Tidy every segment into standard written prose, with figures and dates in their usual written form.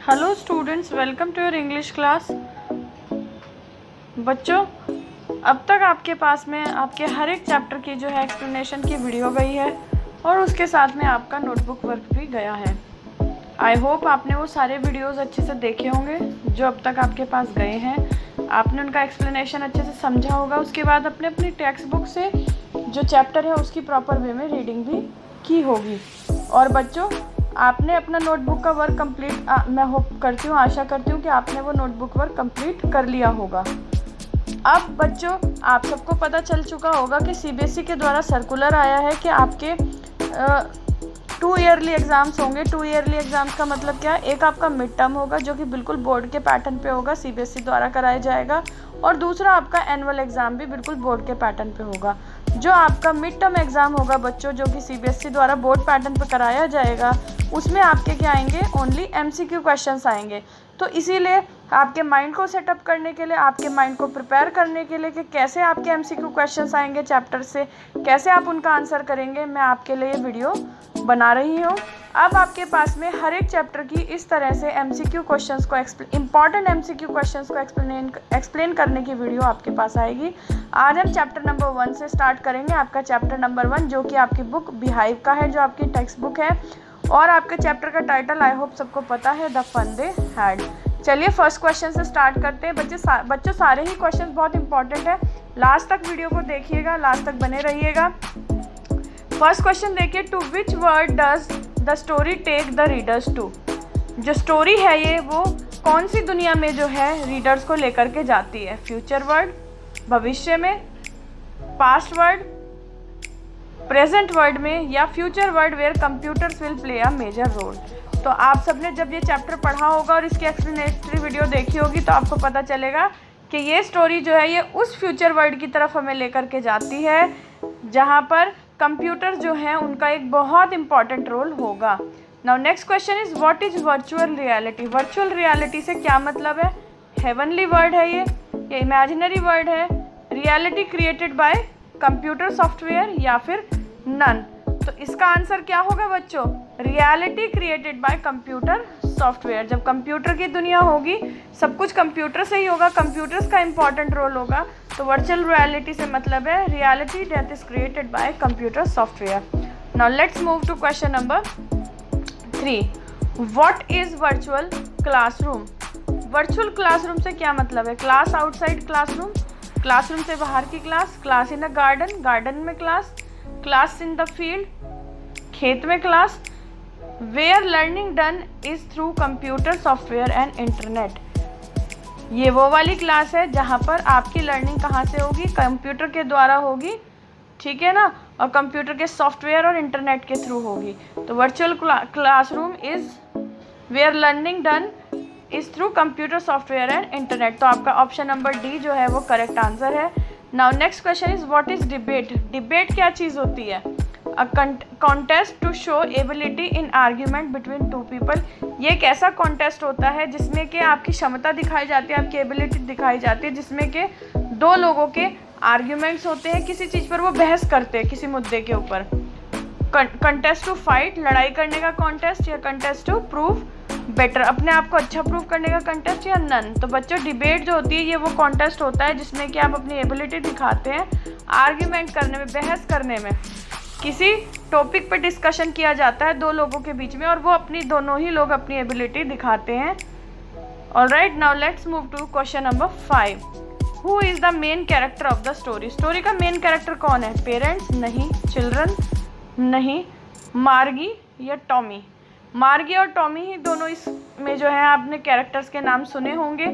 Hello students, welcome to your English class. बच्चों, अब तक आपके पास में आपके हर एक चैप्टर की जो है एक्सप्लेनेशन की वीडियो गई है और उसके साथ में आपका नोटबुक वर्क भी गया है। आई होप आपने वो सारे वीडियोस अच्छे से देखे होंगे जो अब तक आपके पास गए हैं। आपने उनका एक्सप्लेनेशन अच्छे से समझा होगा। उसके बाद अपने अपनी टेक्स्ट बुक से जो चैप्टर है उसकी प्रॉपर वे में रीडिंग भी की होगी। और बच्चों, आपने अपना नोटबुक का वर्क कंप्लीट, मैं होप करती हूँ, आशा करती हूँ कि आपने वो नोटबुक वर्क कंप्लीट कर लिया होगा। अब बच्चों, आप सबको पता चल चुका होगा कि सीबीएसई के द्वारा सर्कुलर आया है कि आपके 2 ईयरली एग्ज़ाम्स होंगे। 2 ईयरली एग्ज़ाम्स का मतलब क्या है? एक आपका मिड टर्म होगा जो कि बिल्कुल बोर्ड के पैटर्न पे होगा, सीबीएसई द्वारा कराया जाएगा, और दूसरा आपका एनुअल एग्ज़ाम भी बिल्कुल बोर्ड के पैटर्न पे होगा। जो आपका मिड टर्म एग्ज़ाम होगा बच्चों, जो कि सीबीएसई द्वारा बोर्ड पैटर्न पे कराया जाएगा, उसमें आपके क्या आएंगे? ओनली एमसीक्यू क्वेश्चंस आएंगे। तो इसीलिए आपके माइंड को सेटअप करने के लिए, आपके माइंड को प्रिपेयर करने के लिए कि कैसे आपके एमसीक्यू क्वेश्चंस आएंगे चैप्टर से, कैसे आप उनका आंसर करेंगे, मैं आपके लिए वीडियो बना रही हूँ। अब आपके पास में हर एक चैप्टर की इस तरह से एमसीक्यू क्वेश्चंस को इम्पॉर्टेंट एमसीक्यू क्वेश्चंस को एक्सप्लेन करने की वीडियो आपके पास आएगी। आज हम चैप्टर नंबर 1 से स्टार्ट करेंगे। आपका चैप्टर नंबर 1 जो कि आपकी बुक बिहाइव का है, जो आपकी टेक्स्ट बुक है, और आपके चैप्टर का टाइटल आई होप सबको पता है, द फन दे हैड। चलिए फर्स्ट क्वेश्चन से स्टार्ट करते हैं। बच्चों सारे ही क्वेश्चन बहुत इंपॉर्टेंट है, लास्ट तक वीडियो को देखिएगा, लास्ट तक बने रहिएगा। फर्स्ट क्वेश्चन देखिए, to which word does the story take the readers to. जो स्टोरी है ये वो कौन सी दुनिया में जो है रीडर्स को लेकर के जाती है? फ्यूचर वर्ड, भविष्य में, पास्ट वर्ड, प्रेजेंट वर्ड में, या future world where computers will play a major role. तो आप सबने जब ये चैप्टर पढ़ा होगा और इसकी एक्सप्लेनेटरी वीडियो देखी होगी तो आपको पता चलेगा कि ये स्टोरी जो है ये उस फ्यूचर वर्ड की तरफ हमें लेकर के जाती है जहाँ पर कंप्यूटर जो हैं उनका एक बहुत इंपॉर्टेंट रोल होगा। Now next question is what is virtual reality. Virtual reality से क्या मतलब है? हेवनली वर्ड है ये इमेजिनरी वर्ड है? Reality created by computer software या फिर नन? तो इसका आंसर क्या होगा बच्चों? Reality created by computer software. जब कंप्यूटर की दुनिया होगी, सब कुछ कंप्यूटर से ही होगा, कंप्यूटर्स का इंपॉर्टेंट रोल होगा, तो वर्चुअल रियलिटी से मतलब है reality that is created by computer software. Now let's move to question number 3। What is virtual classroom. Virtual classroom से क्या मतलब है? क्लास आउटसाइड क्लासरूम, क्लासरूम से बाहर की class, class in a garden, garden में class, class in the field, खेत में class, where learning done is through computer software and internet. ये वो वाली क्लास है जहाँ पर आपकी लर्निंग कहाँ से होगी? कंप्यूटर के द्वारा होगी, ठीक है ना, और कंप्यूटर के सॉफ्टवेयर और इंटरनेट के थ्रू होगी। तो virtual classroom is where learning done is through computer software and internet. तो आपका ऑप्शन नंबर डी जो है वो करेक्ट आंसर है। Now next question is what is debate. Debate क्या चीज़ होती है? A contest to show ability in argument between 2 people. ये एक ऐसा कॉन्टेस्ट होता है जिसमें कि आपकी क्षमता दिखाई जाती है, आपकी एबिलिटी दिखाई जाती है, जिसमें कि 2 लोगों के आर्ग्यूमेंट्स होते हैं, किसी चीज़ पर वो बहस करते हैं किसी मुद्दे के ऊपर। कंटेस्ट टू फाइट, लड़ाई करने का कॉन्टेस्ट, या कंटेस्ट टू प्रूव बेटर, अपने आप को अच्छा प्रूव करने का कंटेस्ट, या नन। तो बच्चों डिबेट जो होती है ये वो कॉन्टेस्ट होता है जिसमें कि आप अपनी एबिलिटी दिखाते हैं आर्ग्यूमेंट करने में, बहस करने में। किसी टॉपिक पर डिस्कशन किया जाता है 2 लोगों के बीच में और वो दोनों ही लोग अपनी एबिलिटी दिखाते हैं। Alright, now let's move to question number 5। Who is the main character of the story. Story का मेन कैरेक्टर कौन है? पेरेंट्स? नहीं। चिल्ड्रन? नहीं। मार्गी या टॉमी? मार्गी और टॉमी ही दोनों इसमें जो है आपने कैरेक्टर्स के नाम सुने होंगे।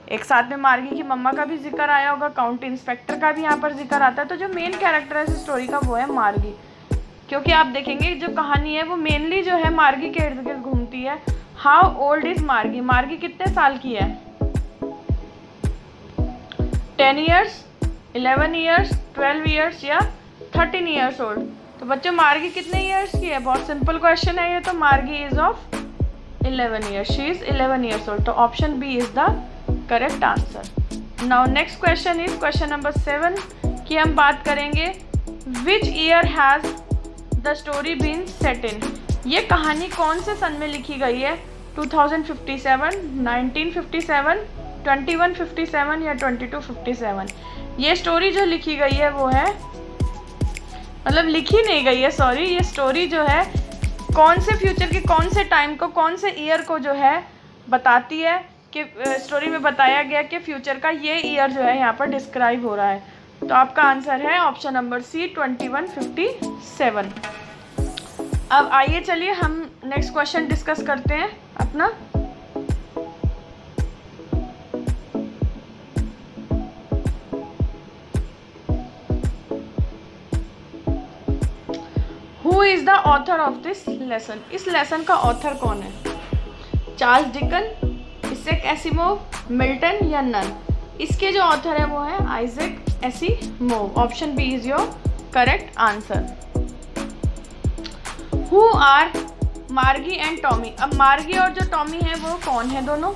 एक साथ में मार्गी की मम्मा का भी जिक्र आया होगा, काउंटी इंस्पेक्टर का भी यहाँ पर जिक्र आता है। तो जो मेन कैरेक्टर है इस स्टोरी का वो है मार्गी, क्योंकि आप देखेंगे जो कहानी है वो मेनली जो है मार्गी के इर्द गिर्द घूमती है। हाउ ओल्ड इज मार्गी। मार्गी कितने साल की है? 10 ईयर्स, 11 ईयर्स, 12 ईयर्स या 13 ईयर्स ओल्ड। तो बच्चों मार्गी कितने ईयर्स की है? बहुत सिंपल क्वेश्चन है ये। तो Margie is of 11 years, she is 11 years old. तो option B is the correct answer. Now next question is question number 7 की हम बात करेंगे which year has the story been set in. ये कहानी कौन से सन में लिखी गई है? 2057, 1957, 2157 या 2257। ये स्टोरी जो लिखी गई है वो है, मतलब लिखी नहीं गई है, सॉरी, ये स्टोरी जो है कौन से फ्यूचर के कौन से टाइम को, कौन से ईयर को जो है बताती है कि स्टोरी में बताया गया कि फ्यूचर का ये ईयर जो है यहाँ पर डिस्क्राइब हो रहा है। तो आपका आंसर है ऑप्शन नंबर सी 2157। अब आइए चलिए हम नेक्स्ट क्वेश्चन डिस्कस करते हैं अपना। Who is the author of this lesson? इस लेसन का ऑथर कौन है? Charles Dicken, Isaac Asimov, Milton या नन? इसके जो ऑथर है वो है Isaac Asimov. Option B is your correct answer. Who are Margie and Tommy? अब मार्गी और जो टॉमी है वो कौन है दोनों?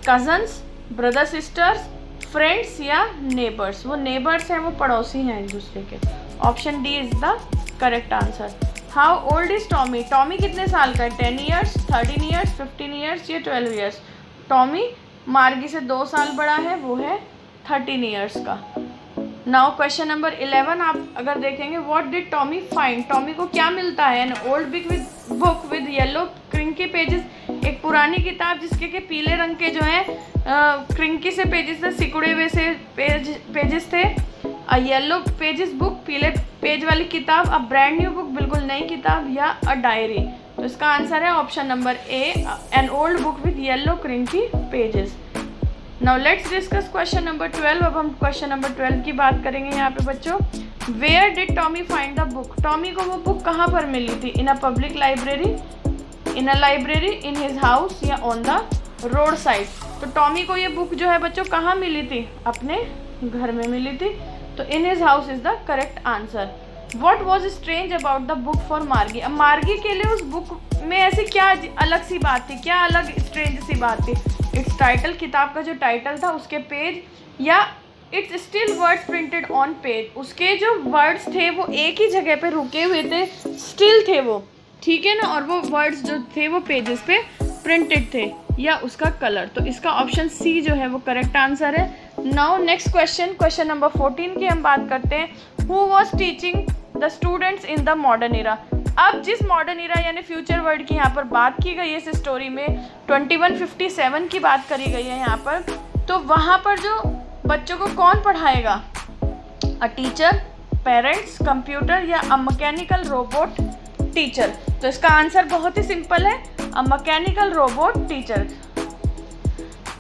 कजन्स, ब्रदर सिस्टर्स, फ्रेंड्स या नेबर्स? वो नेबर्स हैं, वो पड़ोसी हैं एक दूसरे के। Option D is the correct answer. How old is Tommy? Tommy कितने साल का है? 10 ईयर्स, 13 ईयर्स, 15 ईयर्स या 12 ईयर्स? टॉमी मार्गी से 2 साल बड़ा है, वो है 13 ईयर्स का। नाउ क्वेश्चन नंबर 11 आप अगर देखेंगे, what did Tommy find? Tommy को क्या मिलता है? An old book with yellow crinkly pages, एक पुरानी किताब जिसके के पीले रंग के जो है क्रिंकी से पेजेस थे, सिकुड़े हुए से पेजेस थे। अ येलो पेजेस बुक, पीले पेज वाली किताब। अ ब्रांड न्यू बुक, बिल्कुल नई किताब। या अ डायरी? तो इसका आंसर है option number A, an old book with yellow crinkly pages. Now let's discuss question number 12। अब हम क्वेश्चन नंबर 12 की बात करेंगे यहाँ पे बच्चों। Where did Tommy find the book? Tommy को वो बुक कहाँ पर मिली थी? In a public library, in a library, in his house या ऑन द रोड साइड? तो टॉमी को ये बुक जो है बच्चों कहाँ मिली थी? अपने घर में मिली थी। तो इन his house is the correct answer. What was strange about the book for मार्गी? अब मार्गी के लिए उस बुक में ऐसी क्या अलग सी बात थी, क्या अलग स्ट्रेंज सी बात थी? इट्स टाइटल, किताब का जो टाइटल था, उसके पेज, या it's still words printed on page? उसके जो वर्ड्स थे वो एक ही जगह पे रुके हुए थे, स्टिल थे वो, ठीक है ना, और वो वर्ड्स जो थे वो पेजेस पे प्रिंटेड थे, या उसका कलर? तो इसका ऑप्शन सी जो है वो करेक्ट आंसर है। Now next question, question number 14 की हम बात करते हैं। Who was teaching the students in the modern era? अब जिस मॉडर्न इरा यानी फ्यूचर वर्ल्ड की यहाँ पर बात की गई है इस स्टोरी में, 2157 की बात करी गई है यहाँ पर, तो वहाँ पर जो बच्चों को कौन पढ़ाएगा? अ टीचर, पेरेंट्स, कंप्यूटर या अ मैकेनिकल रोबोट टीचर? तो इसका आंसर बहुत ही सिंपल है, a mechanical robot teacher.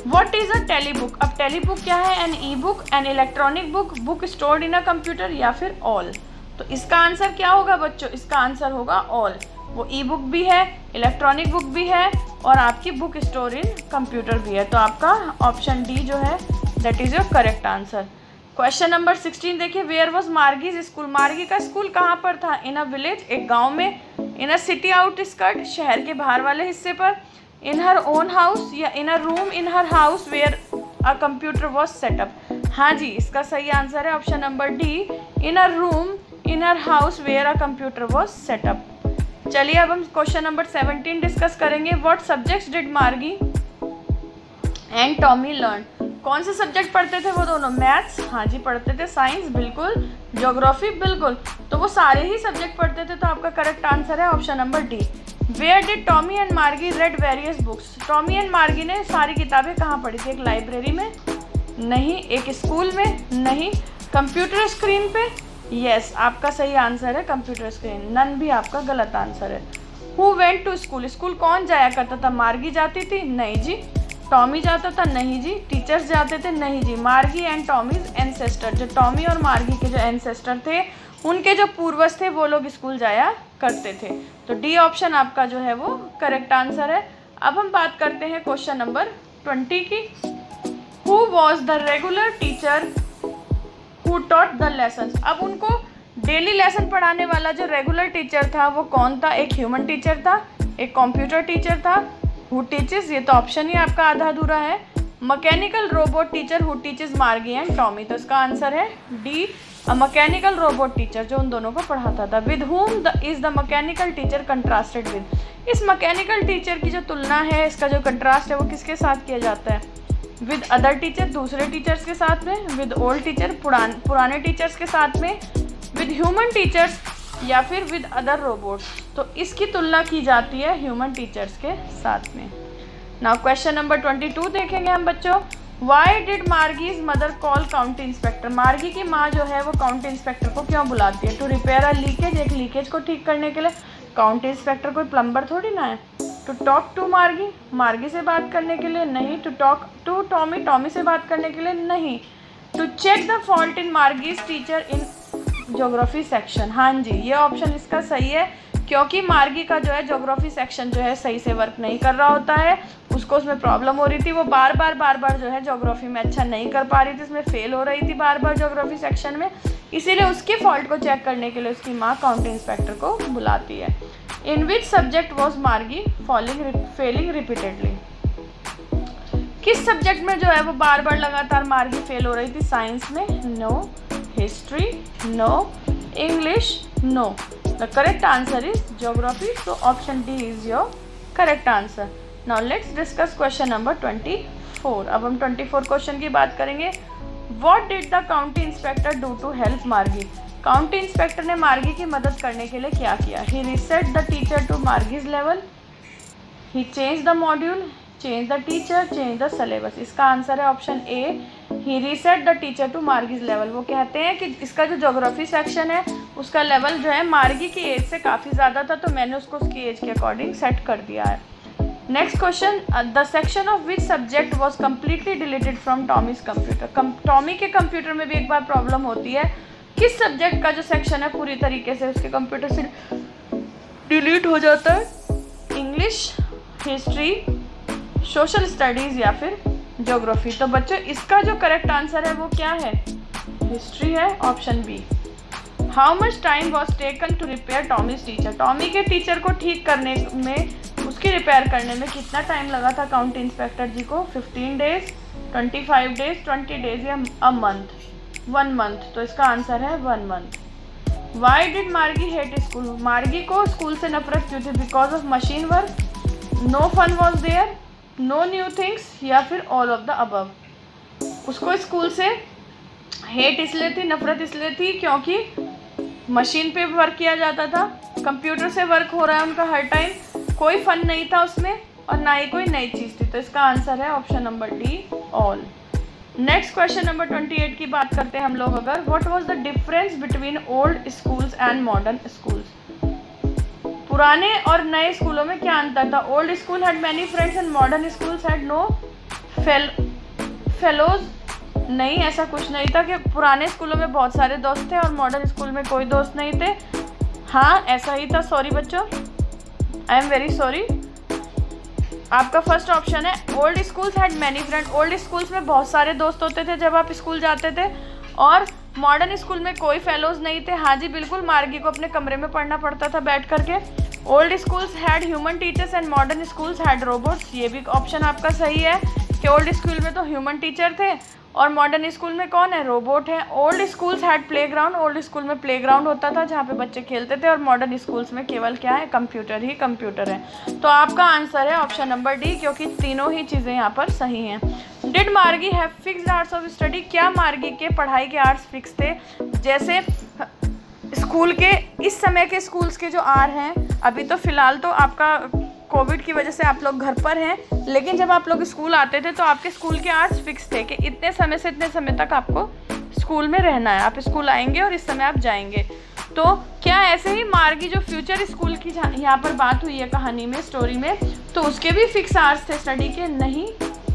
What is a telebook? अब टेलीबुक क्या है? An e book, an electronic book, book stored in a computer या फिर ऑल? तो इसका आंसर क्या होगा बच्चों? इसका आंसर होगा ऑल। वो ई बुक भी है, इलेक्ट्रॉनिक बुक भी है और आपकी बुक स्टोर इन कंप्यूटर भी है। तो आपका ऑप्शन डी जो है that is your correct answer. Question number 16 देखिए, वेयर वॉज मार्गीज स्कूल? मार्गी का स्कूल कहाँ पर था? इन अ विलेज, एक गाँव में। इन अ सिटी आउटस्कर्ट, शहर के बाहर वाले हिस्से पर। इन हर ओन हाउस या in a room in her house where a computer was set up? हाँ जी, इसका सही आंसर है option number D, in a room in her house where a computer was set up. चलिए अब हम क्वेश्चन नंबर 17 डिस्कस करेंगे। What subjects did Margie and Tommy learn? कौन से सब्जेक्ट पढ़ते थे वो दोनों? मैथ्स, हाँ जी पढ़ते थे। साइंस, बिल्कुल। ज्योग्राफी, बिल्कुल। तो वो सारे ही सब्जेक्ट पढ़ते थे, तो आपका करेक्ट आंसर है option number D. Where did Tommy and Margie read various books? Tommy and Margie ने सारी किताबें कहाँ पढ़ी थी? एक लाइब्रेरी में? नहीं। एक स्कूल में? नहीं। कंप्यूटर स्क्रीन पे? यस, आपका सही आंसर है कंप्यूटर स्क्रीन। नन भी आपका गलत आंसर है। Who went to school? School कौन जाया करता था? मार्गी जाती थी? नहीं जी। टॉमी जाता था? नहीं जी। टीचर्स जाते थे? नहीं जी। मार्गी एंड टॉमीज एंसेस्टर, जो टॉमी और मार्गी के जो एंसेस्टर थे, उनके जो पूर्वज थे, वो लोग स्कूल जाया करते थे। तो डी ऑप्शन आपका जो है वो करेक्ट आंसर है। अब हम बात करते हैं क्वेश्चन नंबर 20 की। Who was the regular teacher who taught the lessons? अब उनको डेली लेसन पढ़ाने वाला जो रेगुलर टीचर था वो कौन था? एक ह्यूमन टीचर था, एक कंप्यूटर टीचर था। हु टीचेस, ये तो ऑप्शन ही आपका आधा अधूरा है। Mechanical robot teacher who teaches मार्गी एंड टॉमी? तो इसका आंसर है डी, अ मैकेनिकल रोबोट टीचर, जो उन दोनों को पढ़ाता था। With whom is the mechanical teacher contrasted with? इस मैकेनिकल टीचर की जो तुलना है, इसका जो कंट्रास्ट है वो किसके साथ किया जाता है? विद अदर टीचर, दूसरे टीचर्स के साथ में, विद ओल्ड टीचर, पुराने टीचर्स के साथ में, विद ह्यूमन टीचर्स, या फिर विद अदर रोबोट्स। तो इसकी तुलना की जाती है ह्यूमन टीचर्स के साथ में। नाउ क्वेश्चन नंबर 22 देखेंगे हम बच्चों। Why did Margie's mother call county inspector? Margie की माँ जो है वो काउंटी इंस्पेक्टर को क्यों बुलाती है? टू रिपेयर अ लीकेज, एक लीकेज को ठीक करने के लिए। काउंटी इंस्पेक्टर कोई प्लम्बर थोड़ी ना है। टू टॉक टू मार्गी, मार्गी से बात करने के लिए? नहीं। To talk to Tommy, Tommy से बात करने के लिए? नहीं। To check the fault in Margie's teacher in geography section, हाँ जी, ये ऑप्शन इसका सही है, क्योंकि मार्गी का जो है ज्योग्राफी सेक्शन जो है सही से वर्क नहीं कर रहा होता है, उसको उसमें प्रॉब्लम हो रही थी, वो बार बार जो है ज्योग्राफी में अच्छा नहीं कर पा रही थी, उसमें फेल हो रही थी बार बार ज्योग्राफी सेक्शन में, इसीलिए उसके फॉल्ट को चेक करने के लिए उसकी माँ काउंटी इंस्पेक्टर को बुलाती है। इन विच सब्जेक्ट वॉज मार्गी फेलिंग रिपीटेडली? किस सब्जेक्ट में जो है वो बार बार लगातार मार्गी फेल हो रही थी? साइंस में? No. History? No. English? No. The correct answer is geography, so option D is your correct answer. Now let's discuss question number 24। अब हम 24 क्वेश्चन की बात करेंगे। What did the county inspector do to help Margie? County inspector ने Margie की मदद करने के लिए क्या किया? He reset the teacher to Margie's level, he change the module, change the teacher, change the syllabus. इसका आंसर है option A, he reset the teacher to Margie's level. वो कहते हैं कि इसका जो ज्योग्राफी सेक्शन है उसका लेवल जो है मार्गी की एज से काफ़ी ज़्यादा था, तो मैंने उसको उसकी एज के अकॉर्डिंग सेट कर दिया है। Next question, the section of which subject was completely deleted from Tommy's computer? Tommy के कंप्यूटर में भी एक बार प्रॉब्लम होती है, किस सब्जेक्ट का जो सेक्शन है पूरी तरीके से उसके कंप्यूटर से डिलीट हो जाता है? इंग्लिश, हिस्ट्री, सोशल स्टडीज़ या फिर ज्योग्राफी? तो बच्चों इसका जो करेक्ट आंसर है वो क्या है? हिस्ट्री है, option B. How much time was taken to repair Tommy's teacher? Tommy के टीचर को ठीक करने में, उसकी रिपेयर करने में कितना टाइम लगा था काउंटी इंस्पेक्टर जी को? 15 डेज, 25 डेज, 20 डेज या अ मंथ? 1 मंथ। तो इसका आंसर है 1 month. Why did Margie hate school? Margie को स्कूल से नफरत क्यों थी? Because of machine work, no fun was there, no new things, या फिर ऑल ऑफ द अबव? उसको स्कूल से हेट इसलिए थी, नफरत इसलिए थी क्योंकि मशीन पे वर्क किया जाता था, कंप्यूटर से वर्क हो रहा है उनका हर टाइम, कोई फन नहीं था उसमें और ना ही कोई नई चीज़ थी। तो इसका आंसर है option number D, all. Next question number 28 की बात करते हैं हम लोग अगर। What was the difference between old schools and modern schools? पुराने और नए स्कूलों में क्या अंतर था? Old school had many friends and modern schools had no fellows. नहीं, ऐसा कुछ नहीं था कि पुराने स्कूलों में बहुत सारे दोस्त थे और मॉडर्न स्कूल में कोई दोस्त नहीं थे। हाँ, ऐसा ही था। सॉरी बच्चों, आई एम वेरी सॉरी। आपका फर्स्ट ऑप्शन है old schools had many friend. Old schools में बहुत सारे दोस्त होते थे जब आप स्कूल जाते थे, और मॉडर्न स्कूल में कोई फेलोज नहीं थे। हाँ जी बिल्कुल, मार्गी को अपने कमरे में पढ़ना पड़ता था बैठ करके। Old schools had human teachers and modern schools had robots. ये भी ऑप्शन आपका सही है कि ओल्ड स्कूल में तो ह्यूमन टीचर थे और मॉडर्न स्कूल में कौन है? रोबोट है। Old schools had playground. Old school में प्लेग्राउंड होता था जहाँ पे बच्चे खेलते थे, और मॉडर्न स्कूल्स में केवल क्या है? कंप्यूटर ही कंप्यूटर है। तो आपका आंसर है ऑप्शन नंबर डी, क्योंकि तीनों ही चीज़ें यहाँ पर सही हैं। डिड मार्गी have fixed hours of study? क्या मार्गी के पढ़ाई के आवर्स फिक्स थे? जैसे स्कूल के इस समय के स्कूल्स के जो आर हैं, अभी तो फ़िलहाल तो आपका कोविड की वजह से आप लोग घर पर हैं, लेकिन जब आप लोग स्कूल आते थे तो आपके स्कूल के आवर्स फिक्स थे कि इतने समय से इतने समय तक आपको स्कूल में रहना है, आप स्कूल आएंगे और इस समय आप जाएंगे। तो क्या ऐसे ही मार्गी जो फ्यूचर स्कूल की यहाँ पर बात हुई है कहानी में, स्टोरी में, तो उसके भी फिक्स आवर्स थे स्टडी के? नहीं,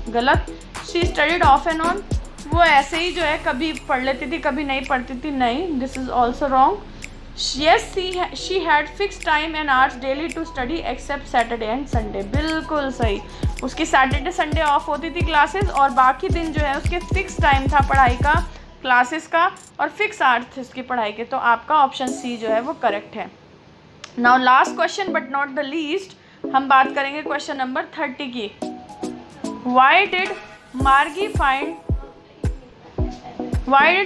गलत। She studied of and on. वो ऐसे ही जो है कभी पढ़ लेती थी कभी नहीं पढ़ती थी। नहीं, this is also wrong. Yes, she had fixed time and hours daily to study except Saturday and Sunday। बिल्कुल सही। उसकी सैटरडे संडे ऑफ होती थी क्लासेस, और बाकी दिन जो है उसके फिक्स टाइम था पढ़ाई का, क्लासेस का, और फिक्स आवर्स थे उसकी पढ़ाई के। तो आपका ऑप्शन सी जो है वो करेक्ट है। Now last question but not the least, हम बात करेंगे क्वेश्चन नंबर 30 की। Why did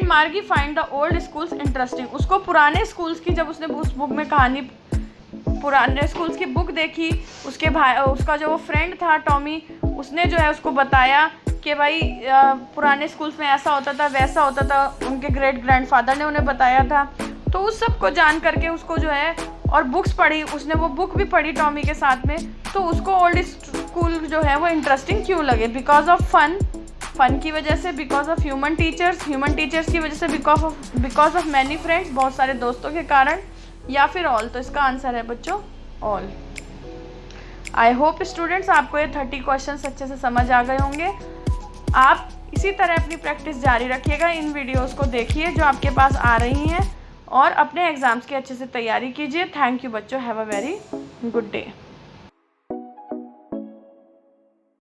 Margie find the old schools interesting? उसको पुराने स्कूल्स की, जब उसने उस बुक में कहानी पुराने स्कूल्स की बुक देखी, उसके भाई उसका जो वो फ्रेंड था टॉमी, उसने जो है उसको बताया कि भाई पुराने स्कूल्स में ऐसा होता था वैसा होता था, उनके ग्रेट ग्रैंडफादर ने उन्हें बताया था। तो उस सब को जान करके उसको जो है, और बुक्स पढ़ी उसने, वो बुक भी पढ़ी टॉमी के साथ में, तो उसको ओल्ड स्कूल जो है वो इंटरेस्टिंग क्यों लगे? बिकॉज ऑफ फ़न की वजह से, बिकॉज ऑफ ह्यूमन टीचर्स की वजह से, बिकॉज ऑफ मैनी फ्रेंड्स, बहुत सारे दोस्तों के कारण, या फिर ऑल? तो इसका आंसर है बच्चों ऑल। आई होप स्टूडेंट्स आपको ये 30 क्वेश्चंस अच्छे से समझ आ गए होंगे। आप इसी तरह अपनी प्रैक्टिस जारी रखिएगा, इन वीडियोस को देखिए जो आपके पास आ रही हैं, और अपने एग्ज़ाम्स की अच्छे से तैयारी कीजिए। थैंक यू बच्चों, have a very good day.